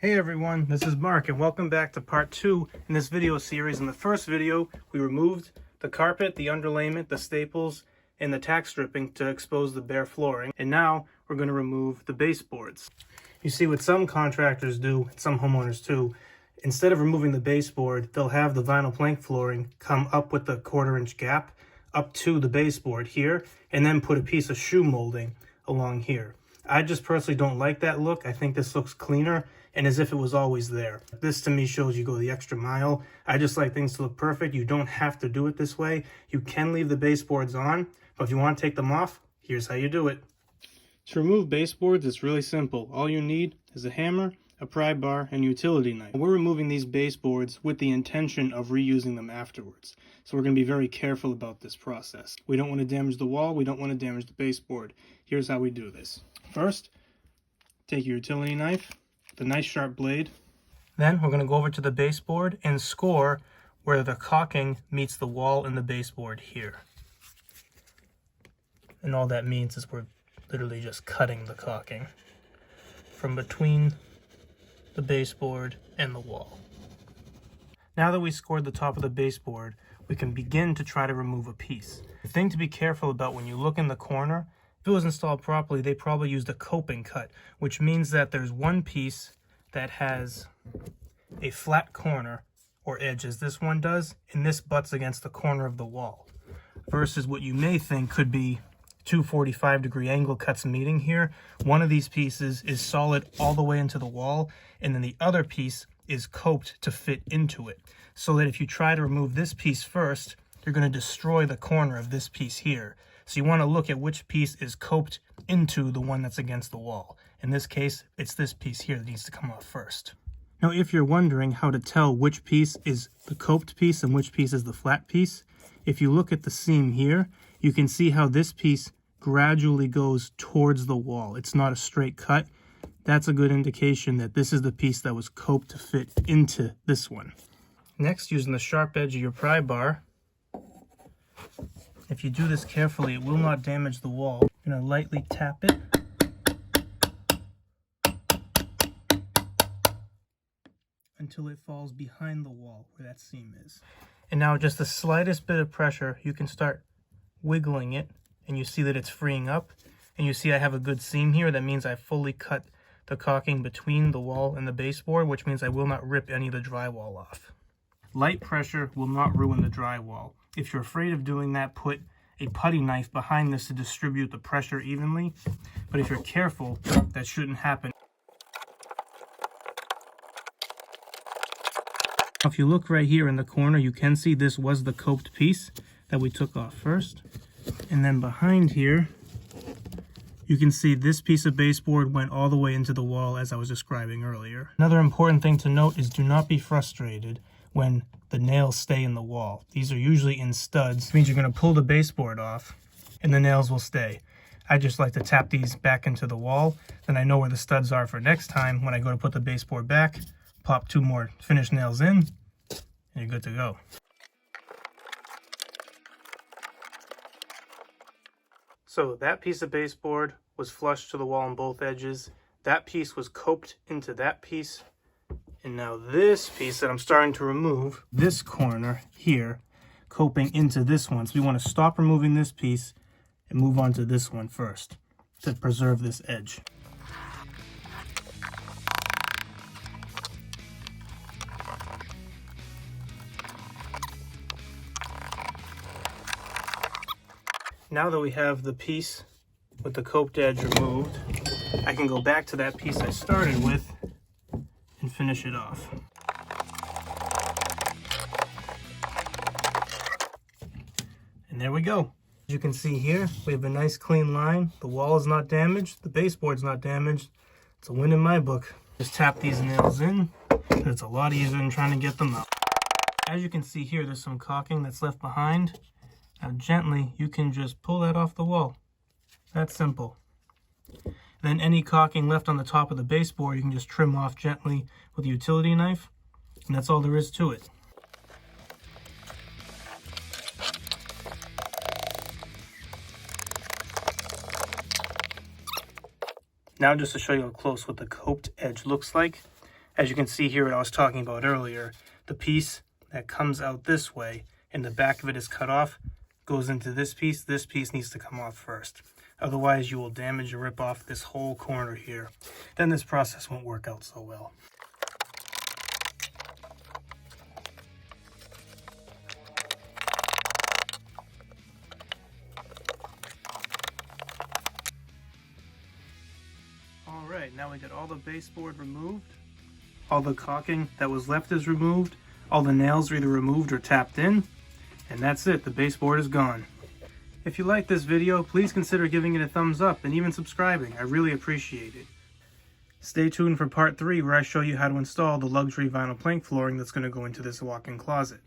Hey everyone, this is Mark and welcome back to part 2 in this video series. In the first video, we removed the carpet, the underlayment, the staples, and the tack stripping to expose the bare flooring. And now we're going to remove the baseboards. You see what some contractors do, and some homeowners too, instead of removing the baseboard, they'll have the vinyl plank flooring come up with the 1/4 inch gap up to the baseboard here, and then put a piece of shoe molding along here. I just personally don't like that look. I think this looks cleaner and as if it was always there. This to me shows you go the extra mile. I just like things to look perfect. You don't have to do it this way. You can leave the baseboards on, but if you want to take them off, here's how you do it. To remove baseboards, it's really simple. All you need is a hammer, a pry bar, and utility knife. We're removing these baseboards with the intention of reusing them afterwards. So we're going to be very careful about this process. We don't want to damage the wall. We don't want to damage the baseboard. Here's how we do this. First, take your utility knife, the nice sharp blade. Then we're going to go over to the baseboard and score where the caulking meets the wall and the baseboard here. And all that means is we're literally just cutting the caulking from between the baseboard and the wall. Now that we scored the top of the baseboard, we can begin to try to remove a piece. The thing to be careful about when you look in the corner, if it was installed properly, they probably used a coping cut, which means that there's one piece that has a flat corner or edge, as this one does, and this butts against the corner of the wall, versus what you may think could be two 45-degree angle cuts meeting here. One of these pieces is solid all the way into the wall, and then the other piece is coped to fit into it, so that if you try to remove this piece first, you're going to destroy the corner of this piece here. So you want to look at which piece is coped into the one that's against the wall. In this case, it's this piece here that needs to come off first. Now, if you're wondering how to tell which piece is the coped piece and which piece is the flat piece, if you look at the seam here, you can see how this piece gradually goes towards the wall. It's not a straight cut. That's a good indication that this is the piece that was coped to fit into this one. Next, using the sharp edge of your pry bar, if you do this carefully, it will not damage the wall. You're going to lightly tap it. Until it falls behind the wall where that seam is. And now just the slightest bit of pressure, you can start wiggling it, and you see that it's freeing up. And you see I have a good seam here. That means I fully cut the caulking between the wall and the baseboard, which means I will not rip any of the drywall off. Light pressure will not ruin the drywall. If you're afraid of doing that, put a putty knife behind this to distribute the pressure evenly. But if you're careful, that shouldn't happen. If you look right here in the corner, you can see this was the coped piece that we took off first. And then behind here, you can see this piece of baseboard went all the way into the wall as I was describing earlier. Another important thing to note is do not be frustrated when the nails stay in the wall. These are usually in studs. It means you're going to pull the baseboard off and the nails will stay. I just like to tap these back into the wall. Then I know where the studs are for next time. When I go to put the baseboard back, pop 2 more finished nails in, and you're good to go. So that piece of baseboard was flush to the wall on both edges. That piece was coped into that piece. And now this piece that I'm starting to remove, this corner here, coping into this one. So we want to stop removing this piece and move on to this one first to preserve this edge. Now that we have the piece with the coped edge removed, I can go back to that piece I started with and finish it off. And there we go. As you can see here, we have a nice clean line. The wall is not damaged, the baseboard's not damaged. It's a win in my book. Just tap these nails in. It's a lot easier than trying to get them out. As you can see here, there's some caulking that's left behind. Now gently, you can just pull that off the wall. That's simple. Then any caulking left on the top of the baseboard, you can just trim off gently with a utility knife, and that's all there is to it. Now just to show you up close what the coped edge looks like, As you can see here, what I was talking about earlier, the piece that comes out this way and the back of it is cut off goes into this piece. This piece needs to come off first. Otherwise, you will damage and rip off this whole corner here. Then this process won't work out so well. Alright, now we got all the baseboard removed. All the caulking that was left is removed. All the nails are either removed or tapped in. And that's it, the baseboard is gone. If you like this video, please consider giving it a thumbs up and even subscribing. I really appreciate it. Stay tuned for part 3 where I show you how to install the luxury vinyl plank flooring that's going to go into this walk-in closet.